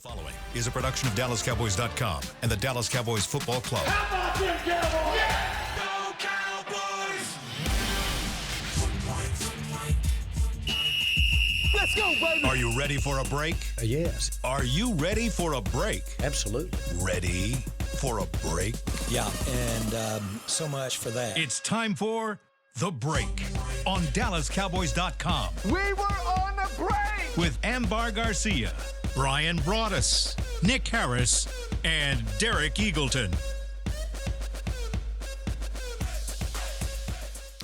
following is a production of DallasCowboys.com and the Dallas Cowboys Football Club. How about them Cowboys? Yeah! Go Cowboys! Let's go, baby! Are you ready for a break? Yes. Are you ready for a break? Absolutely. Ready for a break? Yeah, and so much for that. It's time for The Break on DallasCowboys.com. We were on the break! With Ambar Garcia, Bryan Broaddus, Nick Harris, and Derek Eagleton.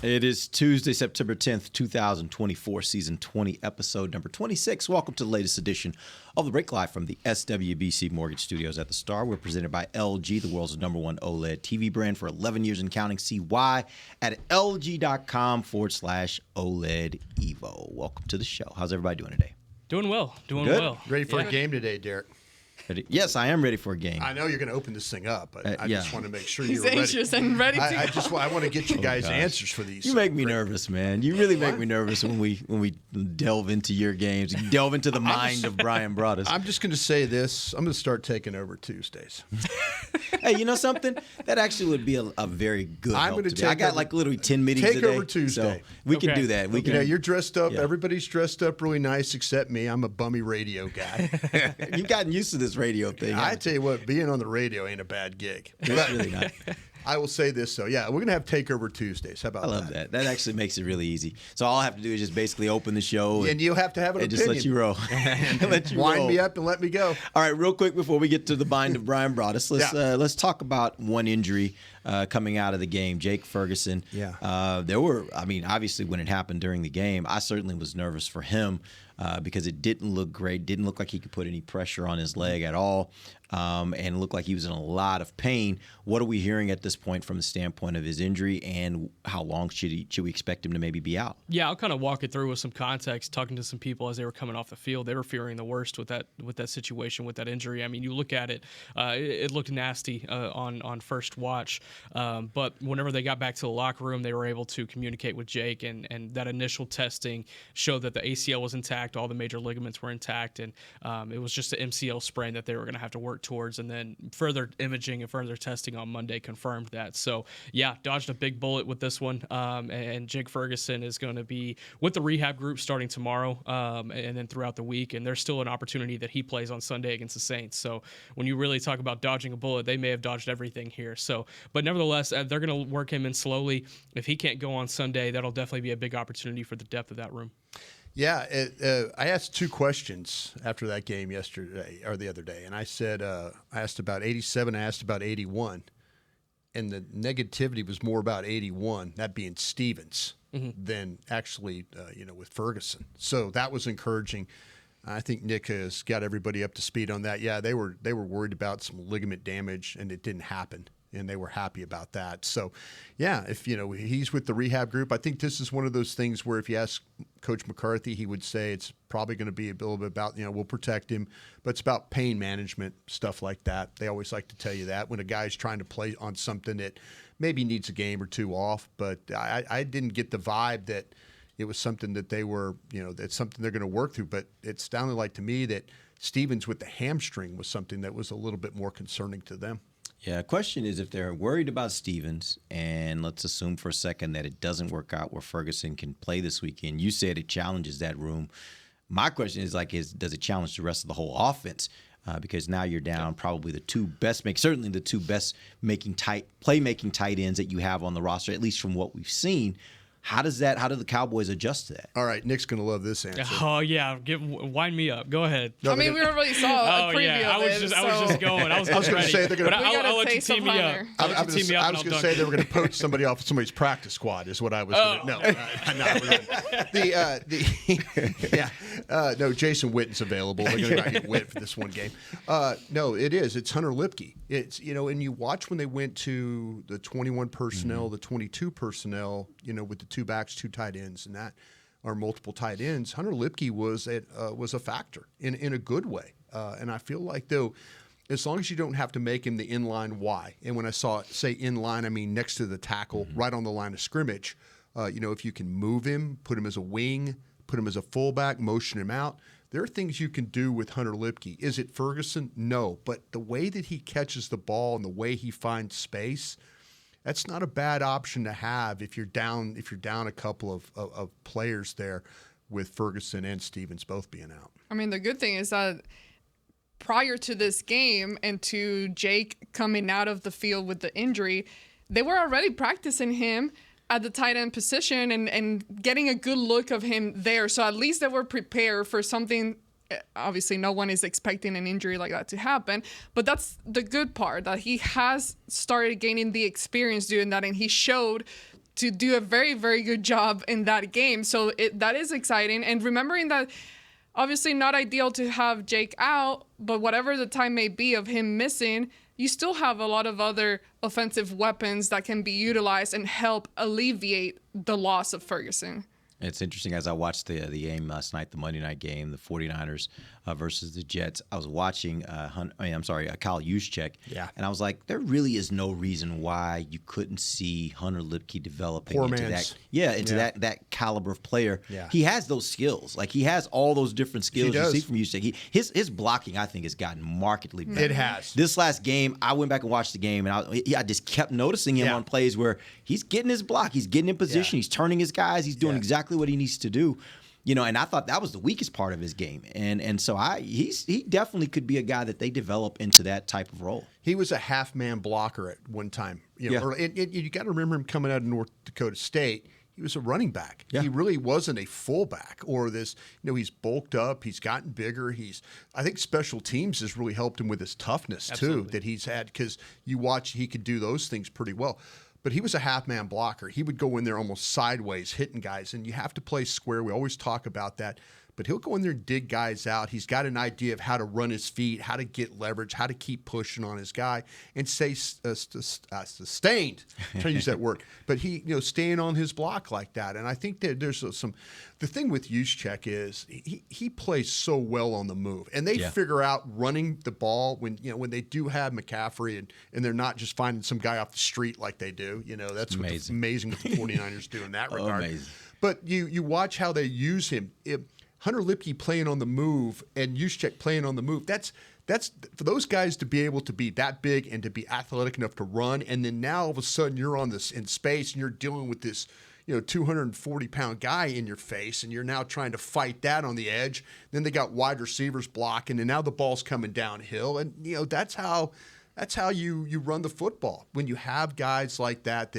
It is Tuesday, September 10th, 2024, Season 20, Episode number 26. Welcome to the latest edition of The Break Live from the SWBC Mortgage Studios at the Star. We're presented by LG, the world's #1 OLED TV brand for 11 years and counting. See why at LG.com/OLED Evo. Welcome to the show. How's everybody doing today? Doing well. Doing Good. well. Ready for a game today, Derek? Ready? Yes, I am ready for a game. I know you're going to open this thing up, but I yeah. just want to make sure He's you're ready. anxious and ready to I want to get you guys answers for these. You make me nervous, man. You really make me nervous when we delve into your games, delve into the mind of Bryan Broaddus. I'm just going to say this. I'm going to start taking over Tuesdays. Hey, you know something? That actually would be a very good I'm help gonna to me. take I got over- like literally 10 meetings take today. over Tuesday. So we can Okay. do that. We You can. know, you're dressed up. Yeah. Everybody's dressed up really nice except me. I'm a bummy radio guy. You've gotten used to this radio thing. I tell you what, being on the radio ain't a bad gig. It's really not. I will say this, though. Yeah, we're going to have Takeover Tuesdays. How about I love that. That actually makes it really easy. So all I have to do is just basically open the show And you'll have to have an and opinion. just let you roll. Let you Wind roll. me up and let me go. All right, real quick before we get to the bind of Bryan Broaddus, let's talk about one injury coming out of the game, Jake Ferguson. Yeah. Obviously when it happened during the game, I certainly was nervous for him because it didn't look great. Didn't look like he could put any pressure on his leg at all, and looked like he was in a lot of pain. What are we hearing at this point from the standpoint of his injury, and how long should we expect him to maybe be out? Yeah, I'll kind of walk it through with some context. Talking to some people as they were coming off the field, they were fearing the worst with that situation, with that injury. I mean, you look at it, it looked nasty on first watch, but whenever they got back to the locker room, they were able to communicate with Jake, and that initial testing showed that the ACL was intact, all the major ligaments were intact, and it was just an MCL sprain that they were going to have to work towards, and then further imaging and further testing on Monday confirmed that. So yeah, dodged a big bullet with this one, and Jake Ferguson is going to be with the rehab group starting tomorrow, and then throughout the week, and there's still an opportunity that he plays on Sunday against the Saints. So when you really talk about dodging a bullet, they may have dodged everything here. So, but nevertheless, they're going to work him in slowly. If he can't go on Sunday, that'll definitely be a big opportunity for the depth of that room. Yeah, I asked two questions after that game yesterday or the other day, and I said I asked about 87, I asked about 81, and the negativity was more about 81, that being Stevens, than actually with Ferguson. So that was encouraging. I think Nick has got everybody up to speed on that. Yeah, they were worried about some ligament damage, and it didn't happen. And they were happy about that. So, yeah, if he's with the rehab group, I think this is one of those things where if you ask Coach McCarthy, he would say it's probably going to be a little bit about we'll protect him, but it's about pain management, stuff like that. They always like to tell you that when a guy's trying to play on something that maybe needs a game or two off. But I didn't get the vibe that it was something that they were that's something they're going to work through. But it sounded like to me that Stevens with the hamstring was something that was a little bit more concerning to them. Yeah, question is if they're worried about Stevens, and let's assume for a second that it doesn't work out where Ferguson can play this weekend. You said it challenges that room. My question is does it challenge the rest of the whole offense? Because now you're down probably the two best playmaking tight ends that you have on the roster, at least from what we've seen. How do the Cowboys adjust to that? All right, Nick's going to love this answer. Oh yeah, wind me up. Go ahead. I mean, we already saw a preview I was of it. just going. I was going to ready. say they're going to. I'll let you team me up. I was going to say they were going to poach somebody off of somebody's practice squad. Is what I was going to. No, Jason Witten's available. They're going to get Witt for this one game. No, it is. It's Hunter Lipke. It's and you watch when they went to the 21 personnel, the 22 personnel. With the two backs, two tight ends, and that are multiple tight ends. Hunter Lipke was a factor in a good way, and I feel like though, as long as you don't have to make him the inline Y, and when I say inline, I mean next to the tackle, right on the line of scrimmage. If you can move him, put him as a wing, put him as a fullback, motion him out. There are things you can do with Hunter Lipke. Is it Ferguson? No. But the way that he catches the ball and the way he finds space, that's not a bad option to have if you're down a couple of players there with Ferguson and Stevens both being out. I mean, the good thing is that prior to this game and to Jake coming out of the field with the injury, they were already practicing him at the tight end position and getting a good look of him there. So at least they were prepared for something. Obviously, no one is expecting an injury like that to happen, but that's the good part, that he has started gaining the experience doing that, and he showed to do a very, very good job in that game. So that is exciting. And remembering that obviously not ideal to have Jake out, but whatever the time may be of him missing, you still have a lot of other offensive weapons that can be utilized and help alleviate the loss of Ferguson. It's interesting, as I watched the game last night, the Monday night game, the 49ers versus the Jets. I was watching, Kyle Juszczyk, and I was like, there really is no reason why you couldn't see Hunter Lipke developing into that caliber of player. Yeah. He has those skills. Like, he has all those different skills He you does. see from Juszczyk. His blocking, I think, has gotten markedly better. It has. This last game, I went back and watched the game, and I just kept noticing him on plays where he's getting his block, he's getting in position, he's turning his guys, he's doing exactly what he needs to do, and I thought that was the weakest part of his game, and so he definitely could be a guy that they develop into that type of role. He was a half-man blocker at one time. You got to remember him coming out of North Dakota State. He was a running back. Yeah. He really wasn't a fullback or this. He's bulked up. He's gotten bigger. I think special teams has really helped him with his toughness too that he's had, because you watch, he could do those things pretty well. But he was a half-man blocker. He would go in there almost sideways, hitting guys, and you have to play square. We always talk about that. But he'll go in there and dig guys out. He's got an idea of how to run his feet, how to get leverage, how to keep pushing on his guy, and stay sustained. I'm trying to use that word. But he, staying on his block like that. And I think that there's the thing with Juszczyk is he plays so well on the move. And they figure out running the ball when they do have McCaffrey and they're not just finding some guy off the street like they do. That's amazing what the 49ers do in that regard. Amazing. But you watch how they use him. Hunter Lipke playing on the move and Juszczyk playing on the move. That's for those guys to be able to be that big and to be athletic enough to run. And then now all of a sudden you're on this in space and you're dealing with this 240-pound guy in your face, and you're now trying to fight that on the edge. Then they got wide receivers blocking, and now the ball's coming downhill. And that's how you run the football, when you have guys like that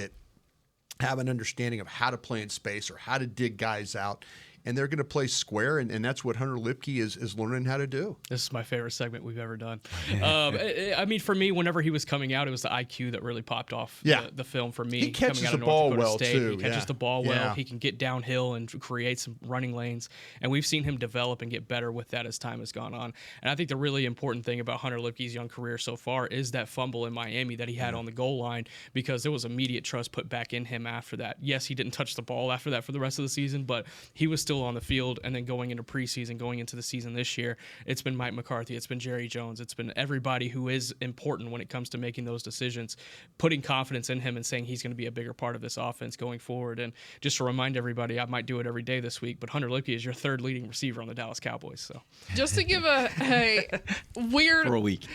have an understanding of how to play in space or how to dig guys out. And they're going to play square, and that's what Hunter Lipke is learning how to do. This is my favorite segment we've ever done. I mean, for me, whenever he was coming out, it was the IQ that really popped off the film for me. He catches coming out the of ball North Dakota well, State. too. He catches the ball well. Yeah. He can get downhill and create some running lanes. And we've seen him develop and get better with that as time has gone on. And I think the really important thing about Hunter Lipke's young career so far is that fumble in Miami that he had on the goal line, because there was immediate trust put back in him after that. Yes, he didn't touch the ball after that for the rest of the season, but he was still on the field. And then going into preseason, going into the season this year, it's been Mike McCarthy, it's been Jerry Jones, it's been everybody who is important when it comes to making those decisions, putting confidence in him and saying he's going to be a bigger part of this offense going forward. And just to remind everybody, I might do it every day this week, but Hunter Lipke is your third leading receiver on the Dallas Cowboys. So just to give a weird For a week.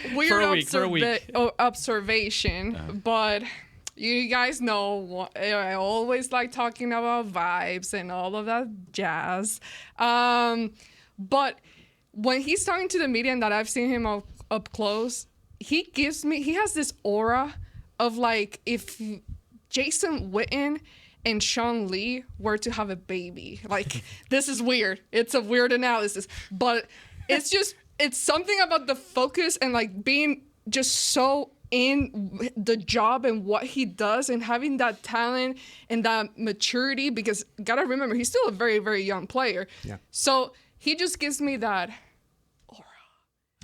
Observation, but you guys know I always like talking about vibes and all of that jazz. But when he's talking to the media and that I've seen him up close, he has this aura of like if Jason Witten and Sean Lee were to have a baby. Like, this is weird. It's a weird analysis, but it's something about the focus and like being just so in the job and what he does and having that talent and that maturity, because gotta remember, he's still a very, very young player. Yeah. So he just gives me that aura,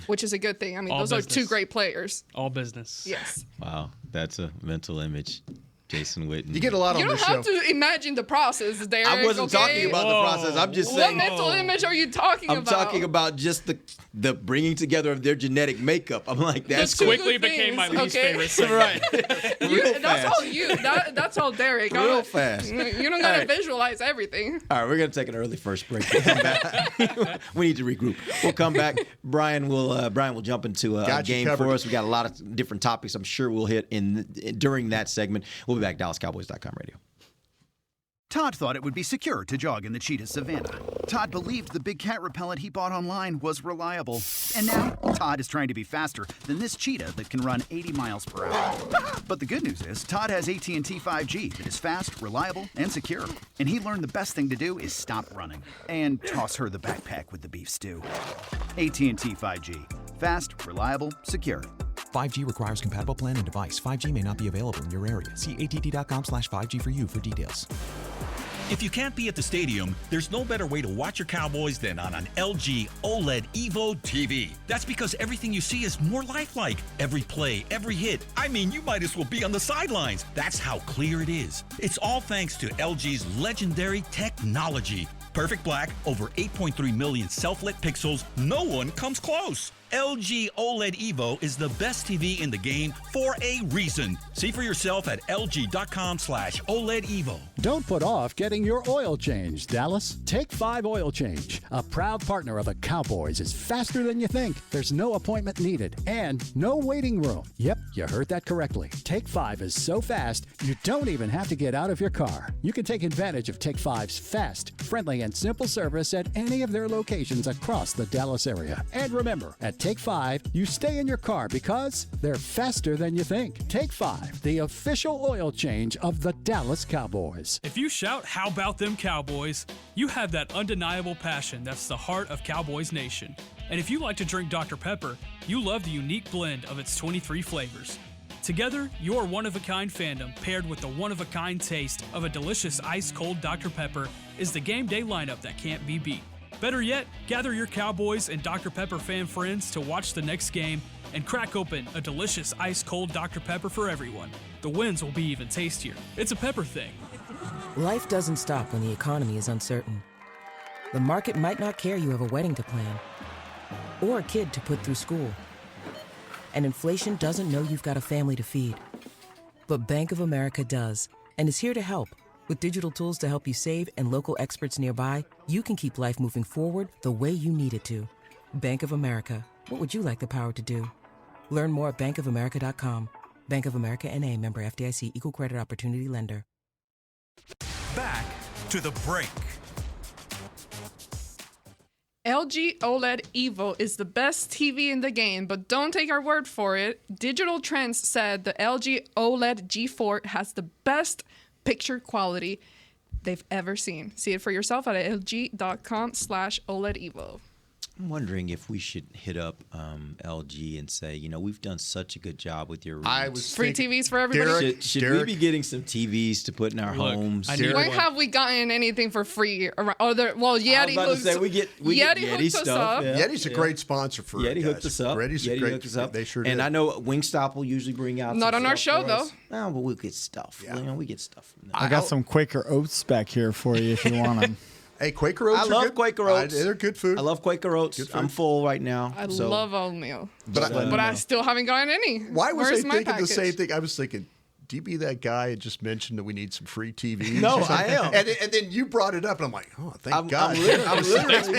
which is a good thing. I mean, those are two great players. All business. Yes. Wow, that's a mental image. Jason Witten. You get a lot You on don't this show. have to imagine the process, Derek. I wasn't talking okay? about the process. I'm just What saying. mental image are you talking I'm about? talking about just the bringing together of their genetic makeup. I'm like, that's two cool. Quickly good became my things, least okay? favorite segment. Right. You, Real that's fast. all you. That's all Derek. I'm Real not- fast. You don't gotta right. visualize everything. All right, we're going to take an early first break. We'll come back. We need to regroup. We'll come back. Brian will jump into a Got you game covered. for us. We got a lot of different topics I'm sure we'll hit during that segment. We'll be back. DallasCowboys.com radio. Todd thought it would be secure to jog in the cheetah savanna. Todd believed the big cat repellent he bought online was reliable. And now, Todd is trying to be faster than this cheetah that can run 80 miles per hour. But the good news is, Todd has AT&T 5G that is fast, reliable, and secure. And he learned the best thing to do is stop running and toss her the backpack with the beef stew. AT&T 5G. Fast, reliable, secure. 5G requires compatible plan and device. 5G may not be available in your area. See att.com/5G for you for details. If you can't be at the stadium, there's no better way to watch your Cowboys than on an LG OLED Evo TV. That's because everything you see is more lifelike. Every play, every hit. I mean, you might as well be on the sidelines. That's how clear it is. It's all thanks to LG's legendary technology. Perfect black, over 8.3 million self-lit pixels. No one comes close. LG OLED Evo is the best TV in the game for a reason. See for yourself at lg.com/OLED Evo. Don't put off getting your oil change, Dallas. Take 5 Oil Change, a proud partner of the Cowboys, is faster than you think. There's no appointment needed and no waiting room. Yep, you heard that correctly. Take 5 is so fast, you don't even have to get out of your car. You can take advantage of Take 5's fast, friendly, and simple service at any of their locations across the Dallas area. And remember, at Take 5, you stay in your car because they're faster than you think. Take 5, the official oil change of the Dallas Cowboys. If you shout, "How about them Cowboys?" you have that undeniable passion that's the heart of Cowboys Nation. And if you like to drink Dr. Pepper, you love the unique blend of its 23 flavors. Together, your one-of-a-kind fandom paired with the one-of-a-kind taste of a delicious ice-cold Dr. Pepper is the game day lineup that can't be beat. Better yet, gather your Cowboys and Dr. Pepper fan friends to watch the next game and crack open a delicious ice-cold Dr. Pepper for everyone. The wins will be even tastier. It's a pepper thing. Life doesn't stop when the economy is uncertain. The market might not care you have a wedding to plan or a kid to put through school. And inflation doesn't know you've got a family to feed. But Bank of America does, and is here to help. With digital tools to help you save and local experts nearby, you can keep life moving forward the way you need it to. Bank of America. What would you like the power to do? Learn more at bankofamerica.com. Bank of America N.A. member FDIC Equal Credit Opportunity Lender. Back to the break. LG OLED Evo is the best TV in the game, but don't take our word for it. Digital Trends said the LG OLED G4 has the best picture quality they've ever seen. See it for yourself at lg.com/OLED Evo. I'm wondering if we should hit up LG and say, we've done such a good job with your reads. Free TVs for everybody. Should we be getting some TVs to put in our homes? When have we gotten anything for free? Yeti I was about hooks. to say, we get Yeti Yeti hooked us stuff. up. Yeah. Yeti's a great sponsor for Yeti guys. hooked us up. Yeti's Yeti a great, hooked us up. They sure and did. I know Wingstop will usually bring out Not some on our stuff show, for us. though. No, but we'll get stuff. Yeah. We get stuff from them. I got some Quaker Oats back here for you if you want them. Hey, Quaker Oats I are love good. Quaker Oats. They're good food. I love Quaker Oats. I'm full right now. I so. love oatmeal, But I still haven't gotten any. Why was Where's I my thinking package? the same thing? I was thinking, do you be that guy who just mentioned that we need some free TVs? No, or something? I am. And then you brought it up, and I'm like, oh, thank God. I'm literally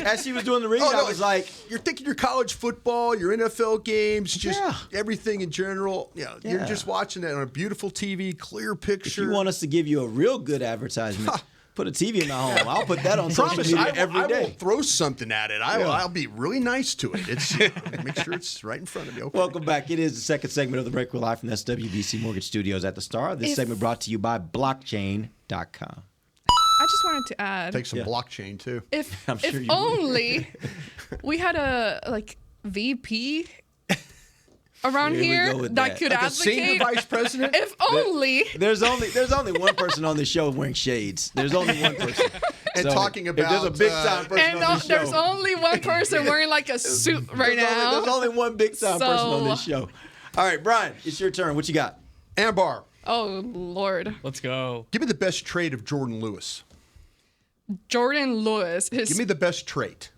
as she was doing the read, I was like, you're thinking your college football, your NFL games, just everything in general. You're just watching it on a beautiful TV, clear picture. if you want us to give you a real good advertisement, put a TV in our home. I'll put that on social Promise, media I every day. will throw something at it. I'll be really nice to it. It's make sure it's right in front of me. Okay. Welcome back. It is the second segment of the break. We're live from the SWBC Mortgage Studios at the Star. This segment brought to you by blockchain.com. I just wanted to add. Take some blockchain too. If I'm sure if you would. only we had a VP around Here we here go with that that. could Like a advocate. senior vice president? If only. There's only one person on the show wearing shades. There's only one person. And talking if there's a about, big time person And on the show. there's only one person wearing like a suit right now. There's only one big time person on this show. All right, Brian, it's your turn. What you got? Ambar, Oh, Lord. Let's go. Give me the best trait of Jordan Lewis. Jordan Lewis. Give me the best trait.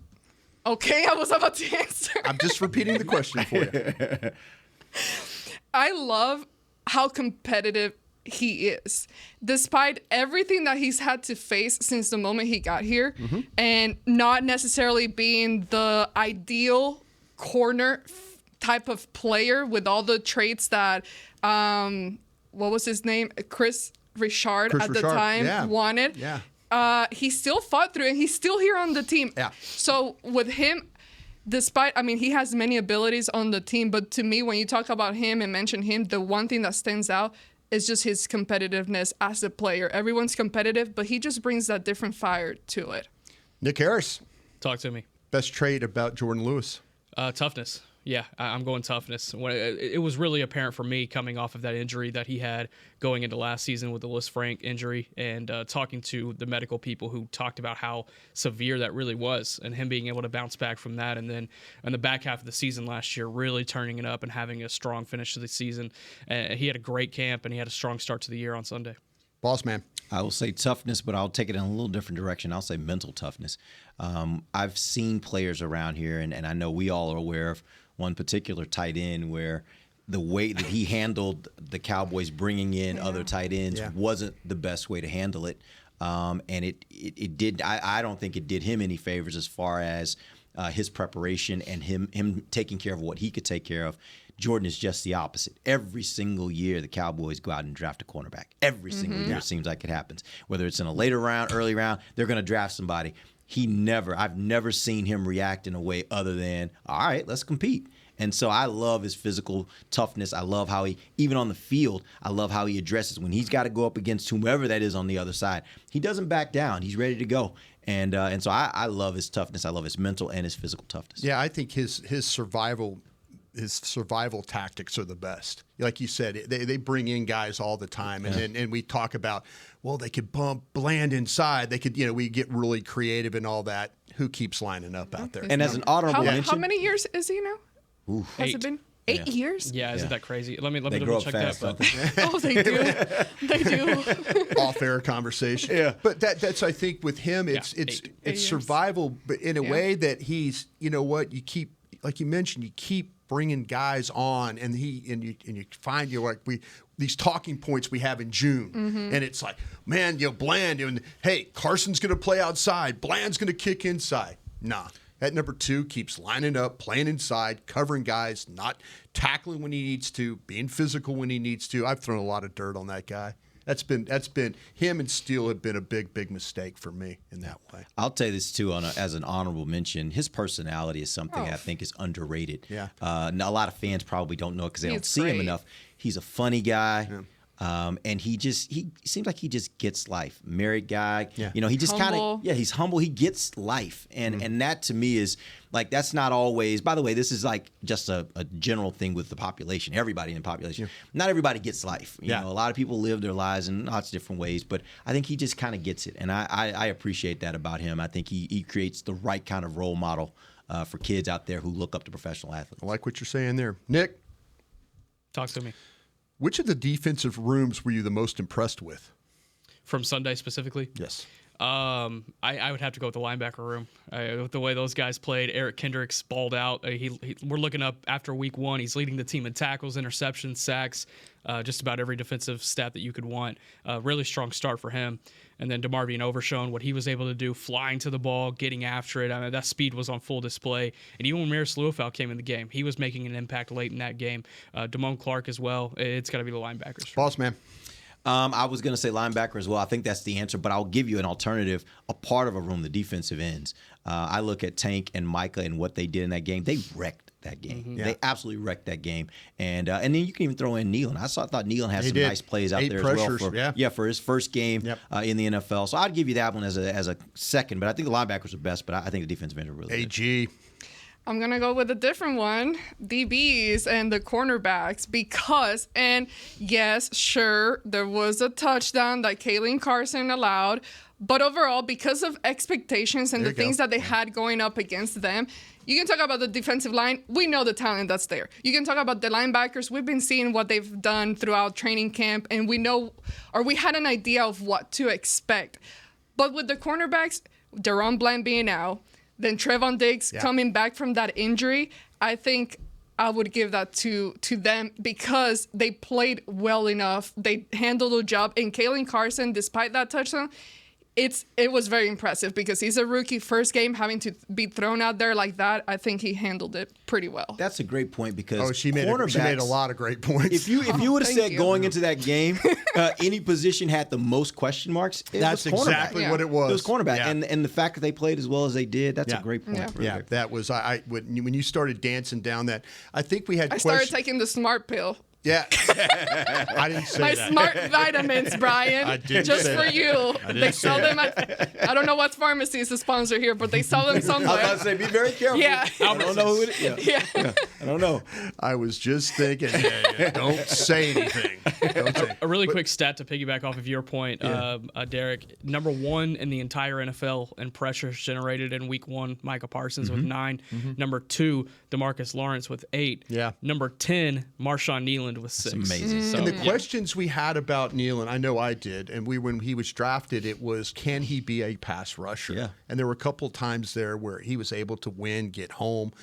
Okay, I was about to answer. I'm just repeating the question for you. I love how competitive he is, despite everything that he's had to face since the moment he got here, and not necessarily being the ideal corner type of player with all the traits that, what was his name? Chris Richard at the time wanted. Yeah. He still fought through, and he's still here on the team. Yeah. So with him, despite, I mean, he has many abilities on the team, but to me, when you talk about him and mention him, the one thing that stands out is just his competitiveness as a player. Everyone's competitive, but he just brings that different fire to it. Nick Harris. Talk to me. Best trait about Jordan Lewis. Toughness. Yeah, I'm going toughness. It was really apparent for me coming off of that injury that he had going into last season with the Lisfranc injury, and talking to the medical people who talked about how severe that really was, and him being able to bounce back from that, and then in the back half of the season last year, really turning it up and having a strong finish to the season. He had a great camp, and he had a strong start to the year on Sunday. Boss man. I will say toughness, but I'll take it in a little different direction. I'll say mental toughness. I've seen players around here, and I know we all are aware of one particular tight end where the way that he handled the Cowboys bringing in other tight ends wasn't the best way to handle it. And it did. I don't think it did him any favors as far as his preparation and him taking care of what he could take care of. Jordan is just the opposite. Every single year, the Cowboys go out and draft a cornerback. Every single year, it seems like it happens. Whether it's in a later round, early round, they're going to draft somebody. I've never seen him react in a way other than, all right, let's compete. And so I love his physical toughness. I love how he, even on the field, I love how he addresses when he's got to go up against whomever that is on the other side. He doesn't back down. He's ready to go. And so I love his toughness. I love his mental and his physical toughness. Yeah, I think his survival tactics are the best. Like you said, they bring in guys all the time, and we talk about, well, they could bump Bland inside. They could, we get really creative and all that. Who keeps lining up out there? And as an honorable mention, how many years is he now? Has it been 8 years? Yeah, isn't that crazy? Let me they double grow check up fast, that. Oh, they do. They do. Off-air conversation. Yeah, but that's I think with him, it's survival, but in a way that he's, you keep, like you mentioned, you keep bringing guys on, and you find these talking points we have in June, and it's like, man, Bland, and hey, Carson's going to play outside, Bland's going to kick inside. Nah, that number 2 keeps lining up, playing inside, covering guys, not tackling when he needs to, being physical when he needs to. I've thrown a lot of dirt on that guy. That's been him and Steele have been a big mistake for me in that way. I'll tell you this too, as an honorable mention. His personality is something I think is underrated. Yeah, a lot of fans probably don't know it because they don't see him enough. He's a funny guy. Yeah. And he seems like he just gets life. Married guy. Yeah. He just kind of, he's humble. He gets life. And that to me is like, that's not always, by the way, this is like just a general thing with the population, everybody in the population. Yeah. Not everybody gets life. You know, a lot of people live their lives in lots of different ways, but I think he just kind of gets it. And I appreciate that about him. I think he creates the right kind of role model for kids out there who look up to professional athletes. I like what you're saying there. Nick? Talk to me. Which of the defensive rooms were you the most impressed with? From Sunday specifically? Yes. I would have to go with the linebacker room. With the way those guys played, Eric Kendricks balled out. We're looking up after week 1. He's leading the team in tackles, interceptions, sacks, just about every defensive stat that you could want. Really strong start for him. And then DeMarvion Overshown, what he was able to do, flying to the ball, getting after it. I mean, that speed was on full display. And even when Maris Luafau came in the game, he was making an impact late in that game. Damone Clark as well. It's got to be the linebackers. Boss man. I was going to say linebacker as well. I think that's the answer, but I'll give you an alternative. A part of a room, the defensive ends. I look at Tank and Micah and what they did in that game. They wrecked that game. Mm-hmm. They absolutely wrecked that game. And then you can even throw in Nealon. I thought Nealon had some nice plays out there as well for his first game in the NFL. So I'd give you that one as a second. But I think the linebackers are best. But I think the defensive ends are really good. AG. I'm going to go with a different one, DBs and the cornerbacks, because, and yes, sure, there was a touchdown that Kalen Carson allowed, but overall, because of expectations and the things that they had going up against them, you can talk about the defensive line. We know the talent that's there. You can talk about the linebackers. We've been seeing what they've done throughout training camp, and we know, or we had an idea of what to expect. But with the cornerbacks, Deron Bland being out, then Trevon Diggs coming back from that injury, I think I would give that to them because they played well enough. They handled the job. And Kalen Carson, despite that touchdown, it was very impressive because he's a rookie, first game having to be thrown out there like that. I think he handled it pretty well. She made a lot of great points. If you would have said going into that game, any position had the most question marks, that's exactly what it was. It was cornerback, and the fact that they played as well as they did, that's a great point. Yeah, that was when you started dancing down that. I think we had. I started taking the smart pill. Yeah, I didn't say my that. smart vitamins, Brian. I didn't just say for that. you. They sell them that. I don't know what pharmacy is the sponsor here, but they sell them somewhere. I was about to say, be very careful. Yeah. I don't know who it is. Yeah. I don't know. I was just thinking, don't say anything. A really quick stat to piggyback off of your point, Derek. Number 1 in the entire NFL in pressures generated in Week 1, Micah Parsons with 9. Number 2, DeMarcus Lawrence with 8. Yeah. Number 10, Marshawn Kneeland with 6. That's amazing. So, and the questions we had about Kneeland, I know I did, and when he was drafted, it was, can he be a pass rusher? Yeah. And there were a couple times there where he was able to win, get home.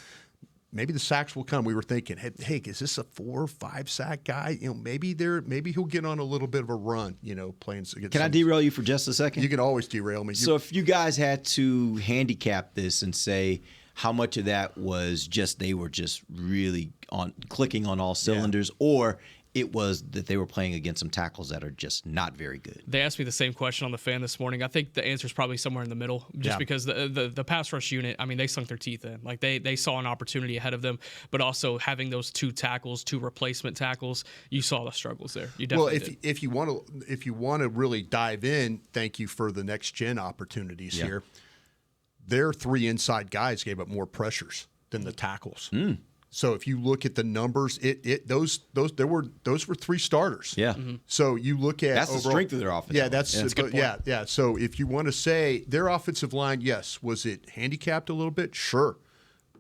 Maybe the sacks will come. We were thinking, hey, is this a 4 or 5 sack guy? Maybe he'll get on a little bit of a run. Playing. Can I derail you for just a second? You can always derail me. So if you guys had to handicap this and say how much of that was just they were just really clicking on all cylinders, or it was that they were playing against some tackles that are just not very good. They asked me the same question on the fan this morning. I think the answer is probably somewhere in the middle, just because the pass rush unit, I mean, they sunk their teeth in. Like they saw an opportunity ahead of them, but also having those 2 replacement tackles, you saw the struggles there. You definitely did. If you want to really dive in, thank you for the next gen opportunities here. Their 3 inside guys gave up more pressures than the tackles. So if you look at the numbers, those were 3 starters. Yeah. So you look at that's the strength of their offense. Yeah, that's a good point. Yeah. So if you want to say their offensive line, yes, was it handicapped a little bit? Sure.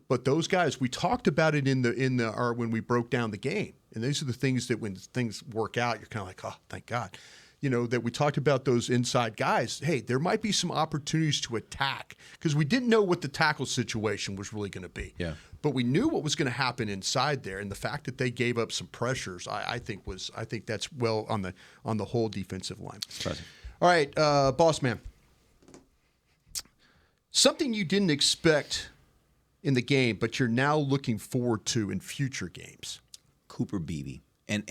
But those guys, we talked about it when we broke down the game, and these are the things that when things work out, you're kind of like, oh, thank God. That we talked about those inside guys. Hey, there might be some opportunities to attack because we didn't know what the tackle situation was really going to be. Yeah. But we knew what was going to happen inside there, and the fact that they gave up some pressures, I think that's well on the whole defensive line. All right, boss man. Something you didn't expect in the game, but you're now looking forward to in future games. Cooper Beebe. And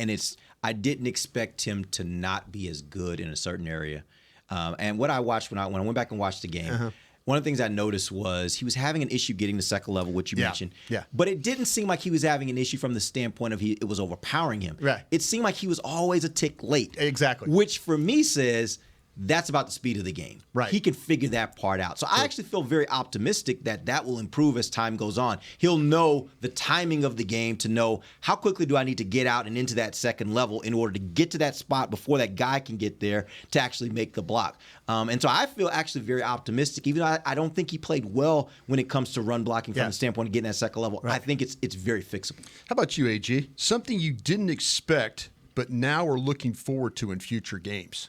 I didn't expect him to not be as good in a certain area. And what I watched when I went back and watched the game, one of the things I noticed was he was having an issue getting the second level, which you mentioned. Yeah. But it didn't seem like he was having an issue from the standpoint of it was overpowering him. Right. It seemed like he was always a tick late. Exactly. Which for me says that's about the speed of the game. Right. He can figure that part out. So I actually feel very optimistic that will improve as time goes on. He'll know the timing of the game to know how quickly do I need to get out and into that second level in order to get to that spot before that guy can get there to actually make the block. And so I feel actually very optimistic, even though I don't think he played well when it comes to run blocking from the standpoint of getting that second level. Right. I think it's very fixable. How about you, AG? Something you didn't expect, but now are looking forward to in future games.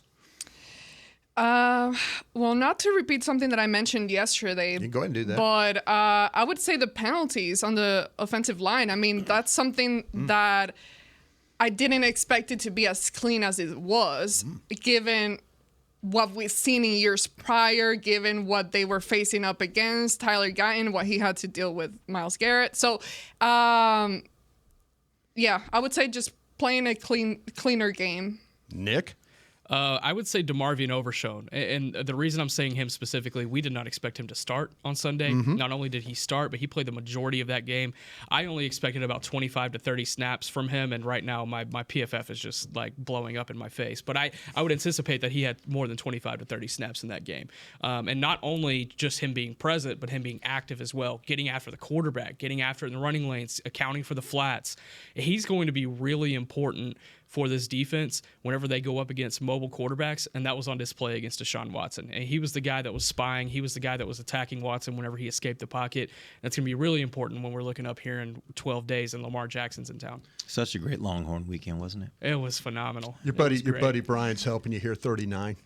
Well, not to repeat something that I mentioned yesterday. You can go ahead and do that. But I would say the penalties on the offensive line. I mean, that's something that I didn't expect it to be as clean as it was, given what we've seen in years prior, given what they were facing up against, Tyler Guyton, what he had to deal with Myles Garrett. So, I would say just playing a cleaner game. Nick? I would say DeMarvion Overshone. And the reason I'm saying him specifically, we did not expect him to start on Sunday. Mm-hmm. Not only did he start, but he played the majority of that game. I only expected about 25 to 30 snaps from him, and right now my PFF is just like blowing up in my face. But I would anticipate that he had more than 25 to 30 snaps in that game. And not only just him being present, but him being active as well, getting after the quarterback, getting after it in the running lanes, accounting for the flats. He's going to be really important for this defense whenever they go up against mobile quarterbacks, and that was on display against Deshaun Watson. And he was the guy that was spying. He was the guy that was attacking Watson whenever he escaped the pocket. That's going to be really important when we're looking up here in 12 days and Lamar Jackson's in town. Such a great Longhorn weekend, wasn't it? It was phenomenal. Your buddy Brian's helping you here, 39.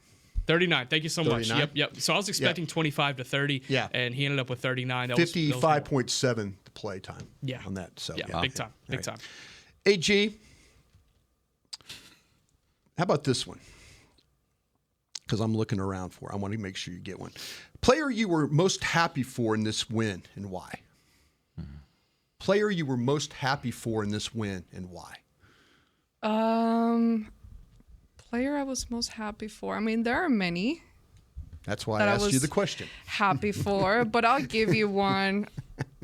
39. Thank you so 39? much. Yep. So I was expecting 25 to 30, and he ended up with 39. 55.7 the play time on that. So big time. Big time. AG, how about this one? Because I'm looking around for. I want to make sure you get one. Player you were most happy for in this win and why? Player you were most happy for in this win and why? Player I was most happy for. I mean, there are many. That's why I asked you the question. Happy for, but I'll give you one.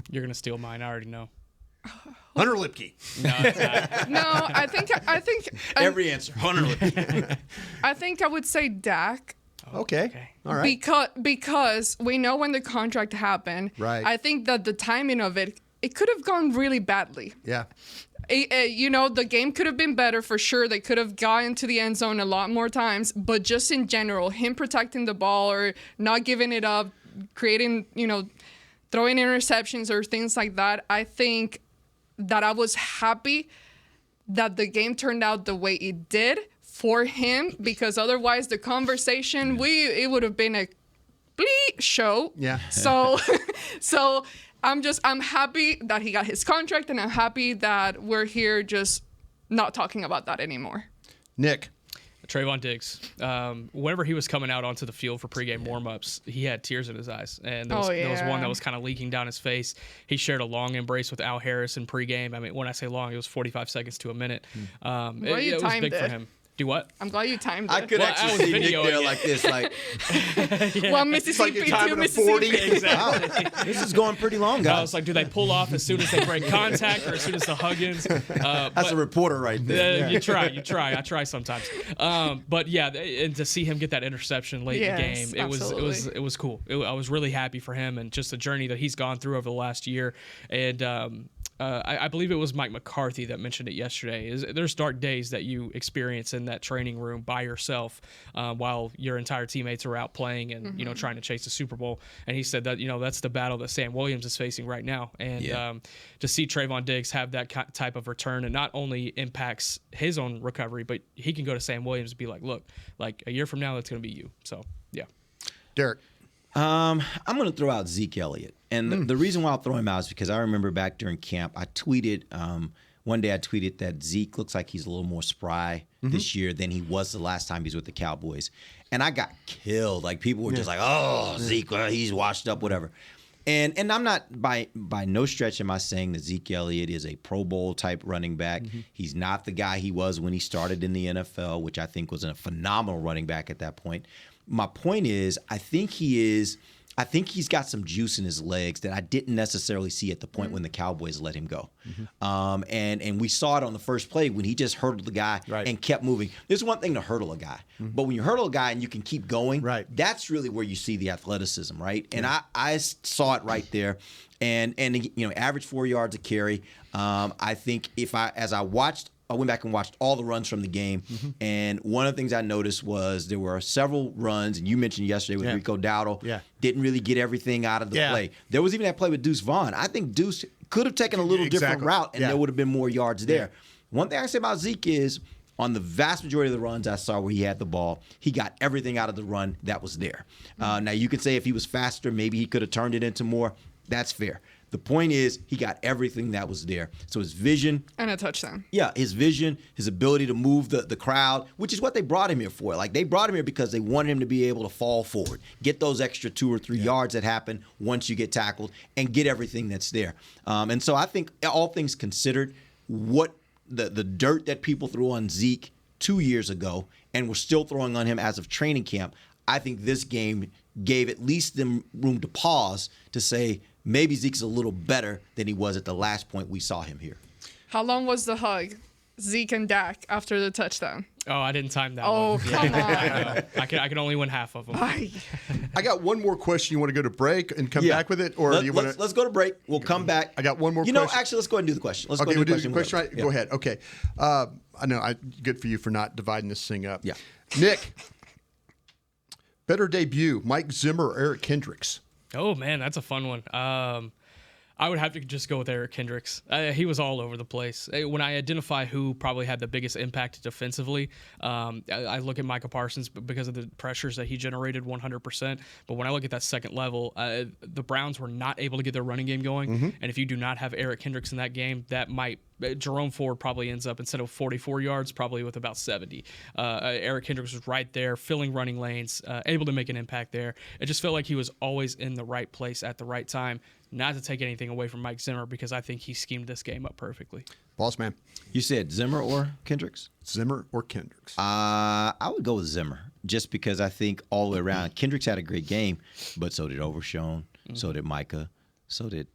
You're gonna steal mine. I already know. Hunter Lipke. No, it's not. No, I think every answer. Hunter Lipke. I think I would say Dak. Okay. All right. Because we know when the contract happened. Right. I think that the timing of it could have gone really badly. Yeah. The game could have been better for sure. They could have gotten to the end zone a lot more times. But just in general, him protecting the ball or not giving it up, creating, throwing interceptions or things like that, I think that I was happy that the game turned out the way it did for him, because otherwise the conversation, it would have been a bleep show. Yeah. So I'm happy that he got his contract, and I'm happy that we're here just not talking about that anymore. Nick. Trayvon Diggs. Whenever he was coming out onto the field for pregame warm-ups, he had tears in his eyes. And there was one that was kind of leaking down his face. He shared a long embrace with Al Harris in pregame. I mean, when I say long, it was 45 seconds to a minute. It was big for him. Do what? I'm glad you timed it. I could actually see Nick there like this, like one Mississippi, two Mississippi. Exactly. Wow. This is going pretty long, guys. I was like, do they pull off as soon as they break contact or as soon as the hug ends? That's a reporter right there. You try. I try sometimes. But yeah, and to see him get that interception late in the game, it was cool. I was really happy for him and just the journey that he's gone through over the last year. And I believe it was Mike McCarthy that mentioned it yesterday. There's dark days that you experience in that training room by yourself while your entire teammates are out playing and trying to chase the Super Bowl. And he said that that's the battle that Sam Williams is facing right now. And to see Trayvon Diggs have that type of return, and not only impacts his own recovery, but he can go to Sam Williams and be like, look, like a year from now, that's going to be you. So yeah, Derek. I'm going to throw out Zeke Elliott. And the reason why I'll throw him out is because I remember back during camp, I tweeted, one day I tweeted that Zeke looks like he's a little more spry this year than he was the last time he was with the Cowboys. And I got killed. Like, people were just like, oh, Zeke, he's washed up, whatever. And I'm not, by no stretch am I saying that Zeke Elliott is a Pro Bowl type running back. He's not the guy he was when he started in the NFL, which I think was a phenomenal running back at that point. My point is, I think he's got some juice in his legs that I didn't necessarily see at the point when the Cowboys let him go. And we saw it on the first play when he just hurdled the guy and kept moving. There's one thing to hurdle a guy, but when you hurdle a guy and you can keep going, that's really where you see the athleticism, right? And I saw it right there. And average 4 yards a carry. I think I went back and watched all the runs from the game, and one of the things I noticed was there were several runs, and you mentioned yesterday with Rico Dowdle, didn't really get everything out of the play. There was even that play with Deuce Vaughn. I think Deuce could have taken a little different route, and there would have been more yards there. One thing I say about Zeke is, on the vast majority of the runs I saw where he had the ball, he got everything out of the run that was there. Now, you could say if he was faster, maybe he could have turned it into more. That's fair. The point is, he got everything that was there. So his vision. And a touchdown. Yeah, his vision, his ability to move the crowd, which is what they brought him here for. Like, they brought him here because they wanted him to be able to fall forward, get those extra 2 or 3 yards that happen once you get tackled, and get everything that's there. And so I think, all things considered, what the dirt that people threw on Zeke 2 years ago and were still throwing on him as of training camp. I think this game gave at least them room to pause to say maybe Zeke's a little better than he was at the last point we saw him here. How long was the hug, Zeke and Dak, after the touchdown? Oh, I didn't time that. Oh, one. come on. I can only win half of them. I got one more question. You want to go to break and come back with it, or do you want to? Let's go to break. We'll come back. I got one more. You know, actually, let's go ahead and do the question. Let's go we'll and do do the question. Right? Yeah. Go ahead. Okay. I know. Good for you for not dividing this thing up. Yeah. Nick, better debut, Mike Zimmer or Eric Kendricks? Oh man, that's a fun one. I would have to just go with Eric Kendricks. He was all over the place. When I identify who probably had the biggest impact defensively, I look at Micah Parsons because of the pressures that he generated 100%. But when I look at that second level, the Browns were not able to get their running game going. Mm-hmm. And if you do not have Eric Kendricks in that game, that might Jerome Ford probably ends up, instead of 44 yards, probably with about 70. Eric Kendricks was right there, filling running lanes, able to make an impact there. It just felt like he was always in the right place at the right time. Not to take anything away from Mike Zimmer, because I think he schemed this game up perfectly. Boss man. You said Zimmer or Kendricks? Zimmer or Kendricks? I would go with Zimmer, just because I think all the way around, Kendricks had a great game, but so did Overshown, so did Micah, so did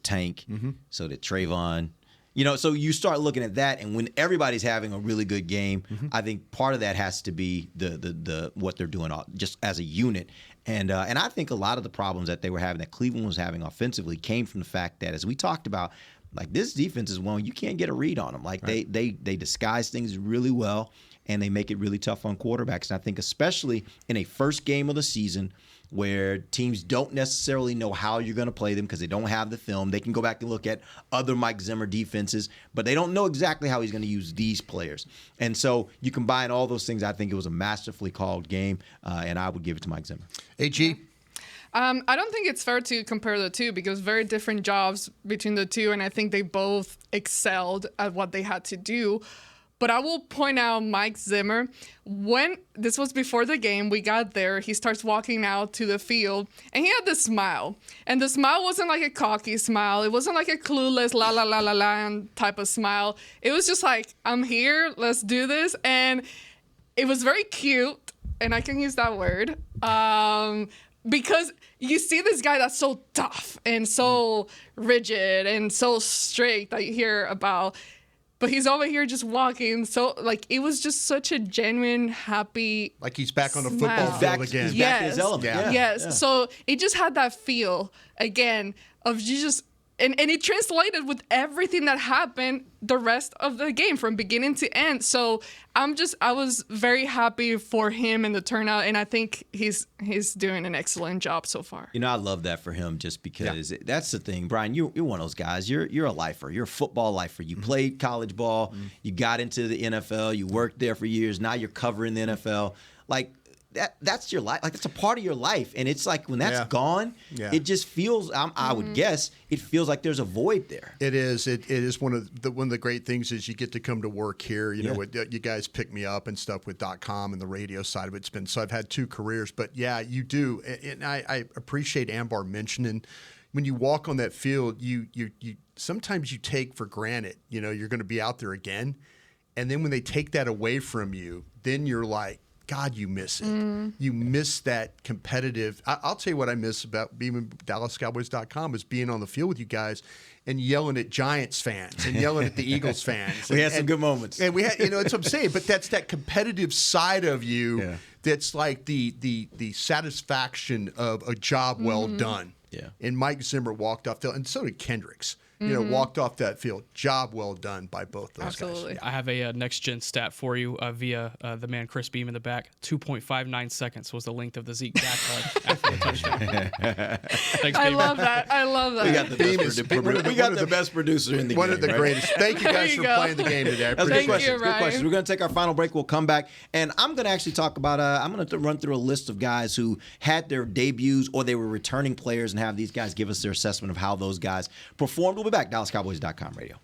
Tank, so did Trayvon. You know, so you start looking at that, and when everybody's having a really good game, I think part of that has to be the what they're doing just as a unit. And I think a lot of the problems that they were having, that Cleveland was having offensively, came from the fact that, as we talked about, like, this defense is one you can't get a read on them. Like, they disguise things really well, and they make it really tough on quarterbacks. And I think especially in a first game of the season, where teams don't necessarily know how you're going to play them because they don't have the film. They can go back and look at other Mike Zimmer defenses, but they don't know exactly how he's going to use these players. And so you combine all those things. I think it was a masterfully called game, and I would give it to Mike Zimmer. AG? I don't think it's fair to compare the two, because very different jobs between the two, and I think they both excelled at what they had to do. But I will point out Mike Zimmer, when this was before the game, we got there, he starts walking out to the field, and he had this smile. And the smile wasn't like a cocky smile. It wasn't like a clueless la la la la la type of smile. It was just like, I'm here, let's do this. And it was very cute, and I can use that word, because you see this guy that's so tough and so rigid and so straight that you hear about. But he's over here just walking. So, like, it was just such a genuine, happy, like he's back on the smile. football field again. He's back in his element. Yeah. Yes. Yeah. So it just had that feel again of you just, and it translated with everything that happened the rest of the game from beginning to end. So I was very happy for him and the turnout, and I think he's doing an excellent job so far. You know, I love that for him, just because that's the thing. Brian, you're one of those guys. You're a lifer. You're a football lifer. You played college ball. You got into the NFL. You worked there for years. Now you're covering the NFL. Like, that's your life. Like, that's a part of your life. And it's like, when that's gone, it just feels, I would guess, it feels like there's a void there. It is. It is one of the great things is you get to come to work here. You know, you guys pick me up and stuff with .com and the radio side of it. So I've had 2 careers, but yeah, you do. And I appreciate Ambar mentioning, when you walk on that field, you sometimes you take for granted, you know, you're going to be out there again. And then when they take that away from you, then you're like, God, you miss it. You miss that competitive. I'll tell you what I miss about being with DallasCowboys.com is being on the field with you guys and yelling at Giants fans and yelling at the Eagles fans. We had some good moments. And we had, you know, that's what I'm saying. But that's that competitive side of you that's like the satisfaction of a job well done. Yeah. And Mike Zimmer walked off the field, and so did Kendricks. You know, walked off that field. Job well done by both those Absolutely. guys. I have a next-gen stat for you via the man Chris Beam in the back. 2.59 seconds was the length of the Zeke Dak hug after the touchdown. Thanks, I Beam. love that. I love that. We got the best producer in the game. One of the greatest. Thank you guys for playing the game today. I That's appreciate good questions. you, Good Ryan. questions. We're going to take our final break. We'll come back, and I'm going to actually talk about. I'm going to run through a list of guys who had their debuts or they were returning players, and have these guys give us their assessment of how those guys performed. We'll be back. DallasCowboys.com radio.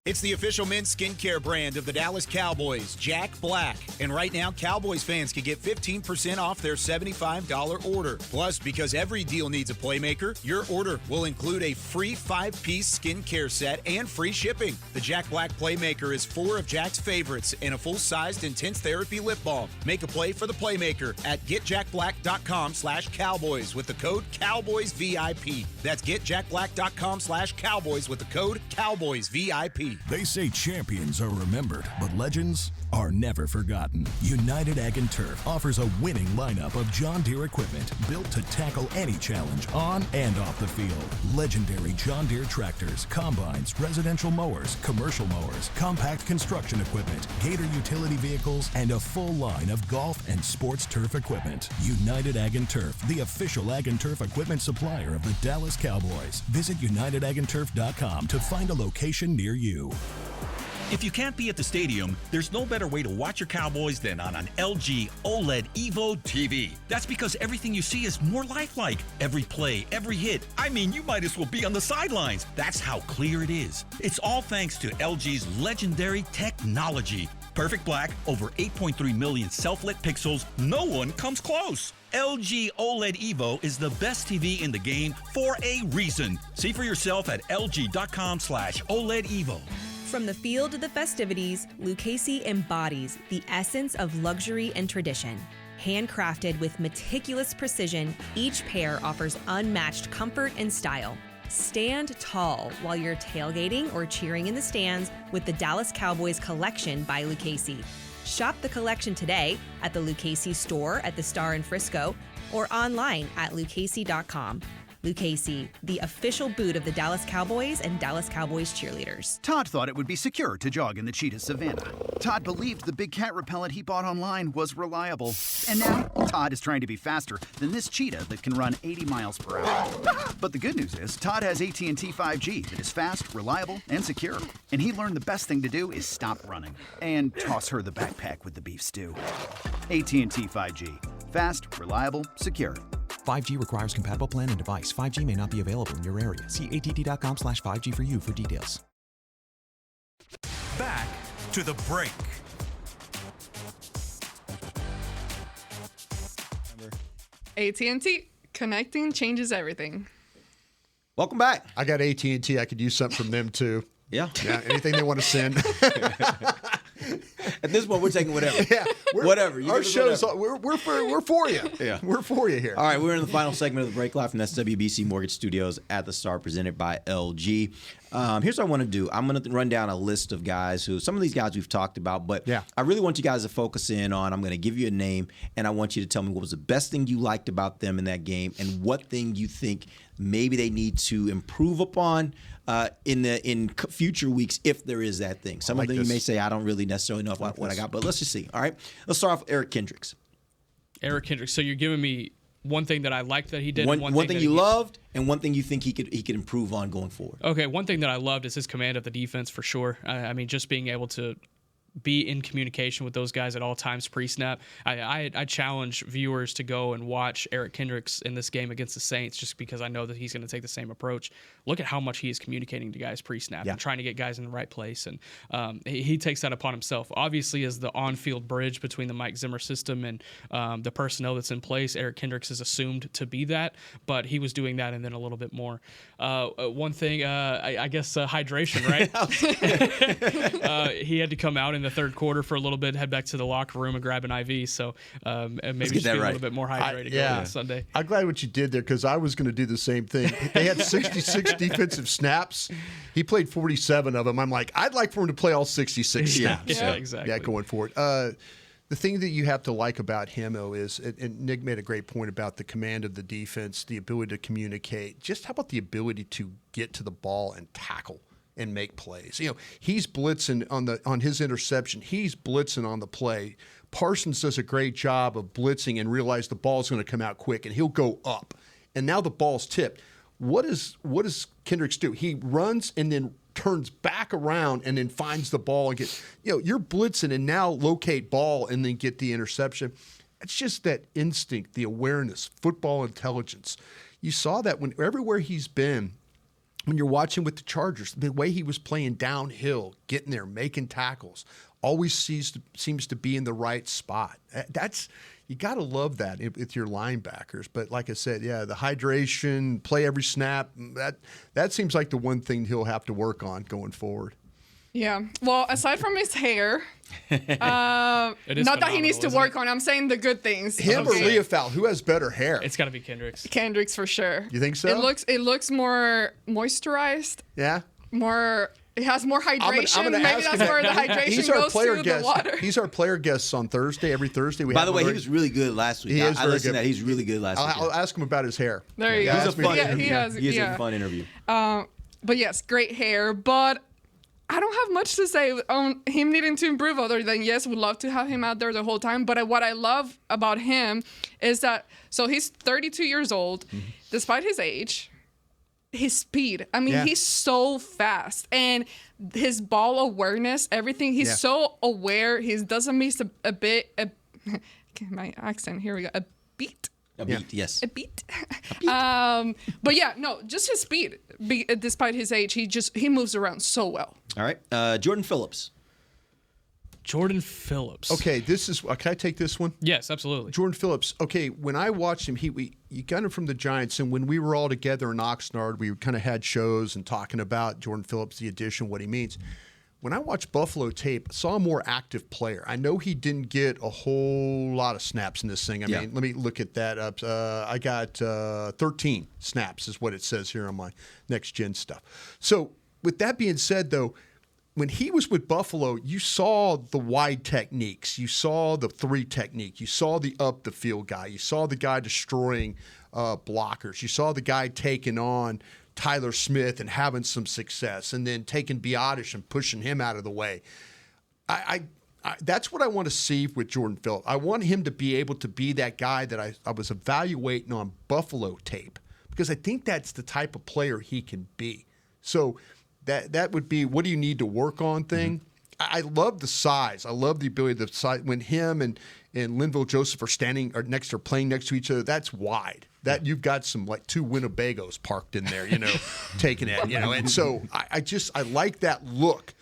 It's the official men's skincare brand of the Dallas Cowboys, Jack Black. And right now, Cowboys fans can get 15% off their $75 order. Plus, because every deal needs a playmaker, your order will include a free 5-piece skincare set and free shipping. The Jack Black Playmaker is 4 of Jack's favorites and a full-sized intense therapy lip balm. Make a play for the Playmaker at getjackblack.com/Cowboys with the code CowboysVIP. That's getjackblack.com/Cowboys with the code CowboysVIP. They say champions are remembered, but legends are never forgotten. United Ag and Turf offers a winning lineup of John Deere equipment built to tackle any challenge on and off the field. Legendary John Deere tractors, combines, residential mowers, commercial mowers, compact construction equipment, Gator utility vehicles, and a full line of golf and sports turf equipment. United Ag and Turf, the official Ag and Turf equipment supplier of the Dallas Cowboys. Visit UnitedAgAndTurf.com to find a location near you. If you can't be at the stadium, there's no better way to watch your Cowboys than on an LG OLED Evo TV. That's because everything you see is more lifelike. Every play, every hit. I mean, you might as well be on the sidelines. That's how clear it is. It's all thanks to LG's legendary technology. Perfect black, over 8.3 million self-lit pixels. No one comes close. LG OLED Evo is the best TV in the game for a reason. See for yourself at lg.com/OLED Evo. From the field to the festivities, Lucchese embodies the essence of luxury and tradition. Handcrafted with meticulous precision, each pair offers unmatched comfort and style. Stand tall while you're tailgating or cheering in the stands with the Dallas Cowboys collection by Lucchese. Shop the collection today at the Lucchese store at the Star in Frisco or online at lucchese.com. Lucchese, the official boot of the Dallas Cowboys and Dallas Cowboys cheerleaders. Todd thought it would be secure to jog in the cheetah savanna. Todd believed the big cat repellent he bought online was reliable. And now, Todd is trying to be faster than this cheetah that can run 80 miles per hour. But the good news is, Todd has AT&T 5G that is fast, reliable, and secure. And he learned the best thing to do is stop running and toss her the backpack with the beef stew. AT&T 5G. Fast, reliable, secure. 5G requires compatible plan and device. 5G may not be available in your area. See att.com/5G for you for details. Back to the break. AT&T, connecting changes everything. Welcome back. I got AT&T. I could use something from them too. Yeah. Anything they want to send. At this point, we're taking whatever. Yeah, whatever. You our give us show's whatever. we're for you. Yeah, we're for you here. All right, we're in the final segment of the break live from SWBC Mortgage Studios at the Star, presented by LG. Here's what I want to do. I'm going to run down a list of guys who, some of these guys we've talked about, but I really want you guys to focus in on. I'm going to give you a name, and I want you to tell me what was the best thing you liked about them in that game, and what thing you think maybe they need to improve upon in future weeks, if there is that thing. Some of them you may say, I don't really necessarily know what I got, but let's just see. All right, let's start off with Eric Kendricks. Eric Kendricks. So you're giving me one thing that I liked that he did. One and thing you loved, and one thing you think he could improve on going forward. Okay, one thing that I loved is his command of the defense for sure. I mean, just being able to be in communication with those guys at all times pre-snap. I challenge viewers to go and watch Eric Kendricks in this game against the Saints, just because I know that he's going to take the same approach. Look at how much he is communicating to guys pre-snap and trying to get guys in the right place, and he takes that upon himself. Obviously, as the on-field bridge between the Mike Zimmer system and the personnel that's in place, Eric Kendricks is assumed to be that, but he was doing that and then a little bit more. One thing, I guess hydration, right? He had to come out in the third quarter for a little bit, head back to the locker room and grab an IV. So maybe just be a little bit more hydrated going Sunday. I'm glad what you did there, because I was going to do the same thing. They had 66 defensive snaps. He played 47 of them. I'm like, I'd like for him to play all 66 snaps. Yeah, exactly. Yeah, going forward. The thing that you have to like about him, though, is, and Nick made a great point about the command of the defense, the ability to communicate. Just how about the ability to get to the ball and tackle and make plays? You know, he's blitzing on his interception. He's blitzing on the play. Parsons does a great job of blitzing and realize the ball's going to come out quick, and he'll go up. And now the ball's tipped. What does Kendricks do? He runs and then turns back around and then finds the ball and get, you're blitzing and now locate ball and then get the interception. It's just that instinct, the awareness, football intelligence. You saw that when everywhere he's been, when you're watching with the Chargers, the way he was playing downhill, getting there, making tackles, always seems to be in the right spot. You got to love that with your linebackers. But like I said, yeah, the hydration, play every snap, that seems like the one thing he'll have to work on going forward. Yeah. Well, aside from his hair, not that he needs to work on. I'm saying the good things. Him or Leofau, who has better hair? It's got to be Kendricks. Kendricks for sure. You think so? It looks more moisturized. Yeah. It has more hydration. I'm gonna Maybe ask that's where the hydration goes to the water. He's our player guest on Thursday. Every Thursday we. By the way, he was really good last week. I listened to that. He's really good last week. I'll ask him about his hair. There you go. He was a fun interview. He has a fun interview. But yes, great hair. But I don't have much to say on him needing to improve other than, yes, we'd love to have him out there the whole time. But what I love about him is that, so he's 32 years old, despite his age, his speed. I mean, he's so fast. And his ball awareness, everything, he's so aware. He doesn't miss a bit. My accent, here we go. A beat. A beat, yes. A beat. But yeah, no, just his speed. Despite his age, he moves around so well. All right, Jordan Phillips. Jordan Phillips. Okay, this is. Can I take this one? Yes, absolutely. Jordan Phillips. Okay, when I watched him, you got him from the Giants, and when we were all together in Oxnard, we kind of had shows and talking about Jordan Phillips, the addition, what he means. When I watched Buffalo tape, I saw a more active player. I know he didn't get a whole lot of snaps in this thing. I mean, let me look at that up. I got 13 snaps is what it says here on my next gen stuff. So with that being said, though, when he was with Buffalo, you saw the wide techniques. You saw the three technique. You saw the up the field guy. You saw the guy destroying blockers. You saw the guy taking on Tyler Smith and having some success, and then taking Broaddus and pushing him out of the way. I that's what I want to see with Jordan Phillips. I want him to be able to be that guy that I was evaluating on Buffalo tape, because I think that's the type of player he can be. So that would be, what do you need to work on thing. I love the size. I love the ability to size. When him and Linval Joseph are standing or playing next to each other, that's wide. That you've got some like two Winnebagos parked in there, taking it, And so I like that look,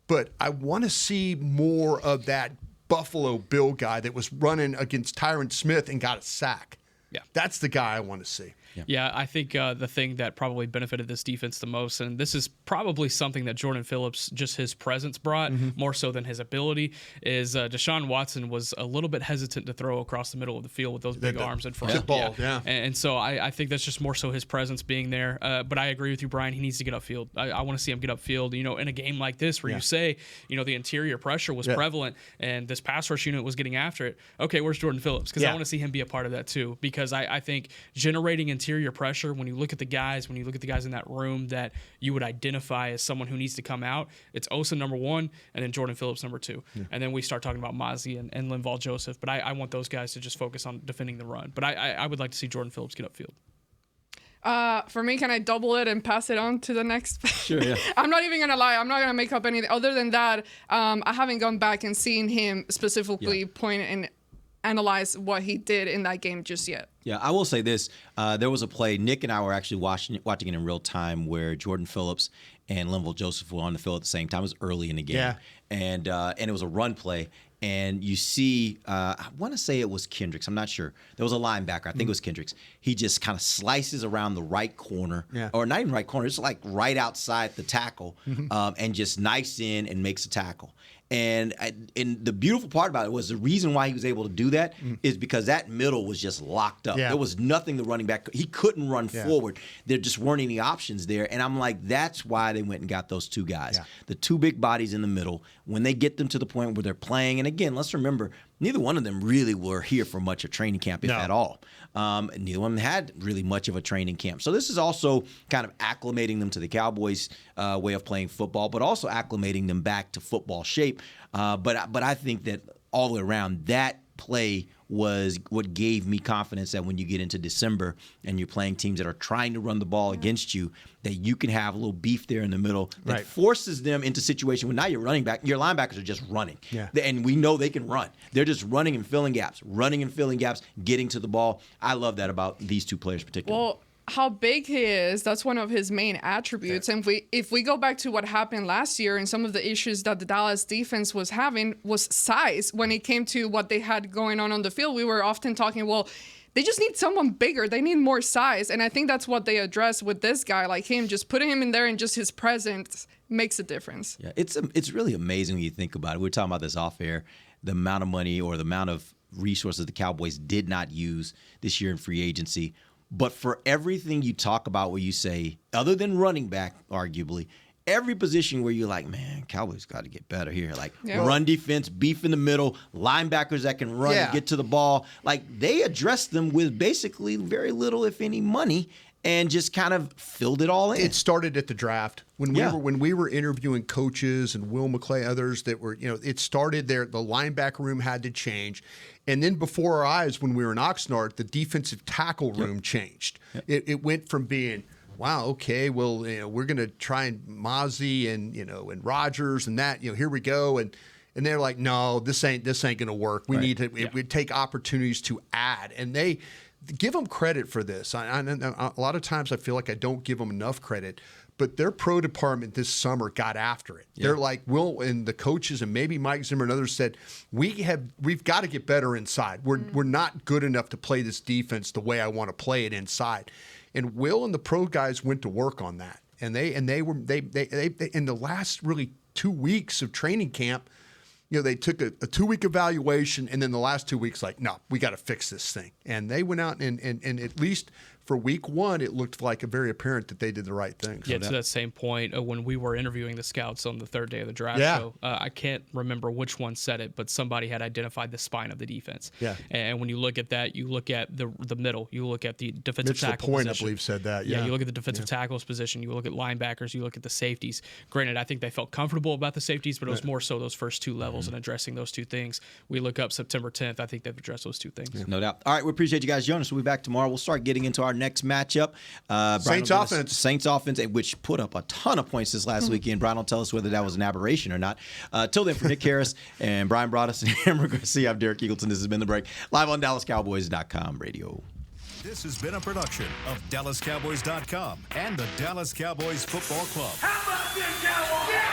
but I want to see more of that Buffalo Bill guy that was running against Tyron Smith and got a sack. Yeah, that's the guy I want to see. Yeah, I think the thing that probably benefited this defense the most, and this is probably something that Jordan Phillips, just his presence brought, more so than his ability, is Deshaun Watson was a little bit hesitant to throw across the middle of the field with those big arms in front. Ball, And so I think that's just more so his presence being there. But I agree with you, Brian. He needs to get upfield. I want to see him get upfield. In a game like this where you say, the interior pressure was prevalent and this pass rush unit was getting after it. Okay, where's Jordan Phillips? Because I want to see him be a part of that too. Because I think generating interior pressure, when you look at the guys in that room that you would identify as someone who needs to come out, it's Osa number one, and then Jordan Phillips number two. And then we start talking about Mozzie and Linval Joseph. But I want those guys to just focus on defending the run. But I would like to see Jordan Phillips get upfield. For me, can I double it and pass it on to the next? Sure, yeah. I'm not even going to lie. I'm not going to make up anything. Other than that, I haven't gone back and seen him specifically point and analyze what he did in that game just yet. Yeah, I will say this. There was a play, Nick and I were actually watching it in real time, where Jordan Phillips and Linval Joseph were on the field at the same time. It was early in the game. Yeah. And it was a run play. And you see, I want to say it was Kendricks. I'm not sure. There was a linebacker. I think it was Kendricks. He just kind of slices around the right corner, or not even right corner. It's like right outside the tackle, and just knifes in and makes a tackle. And the beautiful part about it was the reason why he was able to do that is because that middle was just locked up. There was nothing the running back. He couldn't run forward. There just weren't any options there. And I'm like, that's why they went and got those two guys. The two big bodies in the middle. When they get them to the point where they're playing, and again, let's remember, neither one of them really were here for much of training camp, if at all. Neither one of them had really much of a training camp. So this is also kind of acclimating them to the Cowboys' way of playing football, but also acclimating them back to football shape. But I think that all the way around, that play was what gave me confidence that when you get into December and you're playing teams that are trying to run the ball against you, that you can have a little beef there in the middle that forces them into a situation where now your linebackers are just running. And we know they can run. They're just running and filling gaps, getting to the ball. I love that about these two players particularly. Well, how big he is, that's one of his main attributes. And if we go back to what happened last year and some of the issues that the Dallas defense was having was size. When it came to what they had going on the field, we were often talking, well, they just need someone bigger. They need more size. And I think that's what they address with this guy like him. Just putting him in there and just his presence makes a difference. Yeah, it's really amazing when you think about it. We were talking about this off air, the amount of money or the amount of resources the Cowboys did not use this year in free agency. But for everything you talk about where you say, other than running back, arguably, every position where you're like, man, Cowboys got to get better here. Like run defense, beef in the middle, linebackers that can run and get to the ball. Like they addressed them with basically very little, if any, money. And just kind of filled it all in. It started at the draft when we were interviewing coaches and Will McClay, others that were, it started there. The linebacker room had to change, and then before our eyes, when we were in Oxnard, the defensive tackle room changed. It went from being, wow, okay, well, we're going to try and Mozzie and Rogers and that, here we go, and they're like, no, this ain't going to work. We need to. It would take opportunities to add, and they. Give them credit for this. A lot of times I feel like I don't give them enough credit, but their pro department this summer got after it. Yeah. They're like, Will and the coaches and maybe Mike Zimmer and others said, we've got to get better inside. We're not good enough to play this defense the way I want to play it inside. And Will and the pro guys went to work on that. And they in the last really 2 weeks of training camp, they took a 2-week evaluation, and then the last 2 weeks, like, no, we got to fix this thing. And they went out and at least for week one, it looked like very apparent that they did the right thing. Yeah, to that same point, when we were interviewing the scouts on the third day of the draft show, I can't remember which one said it, but somebody had identified the spine of the defense. Yeah. And when you look at that, you look at the middle, you look at the defensive tackle position. I believe, said that. Yeah, you look at the defensive tackles position, you look at linebackers, you look at the safeties. Granted, I think they felt comfortable about the safeties, but it was more so those first two levels and addressing those two things. We look up September 10th, I think they've addressed those two things. Yeah. No doubt. All right, we appreciate you guys joining us. We'll be back tomorrow. We'll start getting into our next matchup. Saints offense, which put up a ton of points this last weekend. Brian will tell us whether that was an aberration or not. Till then, for Nick Harris and Bryan Broaddus and Amber Garcia, I'm Derek Eagleton. This has been The Break, live on DallasCowboys.com radio. This has been a production of DallasCowboys.com and the Dallas Cowboys Football Club. How about this, Cowboys?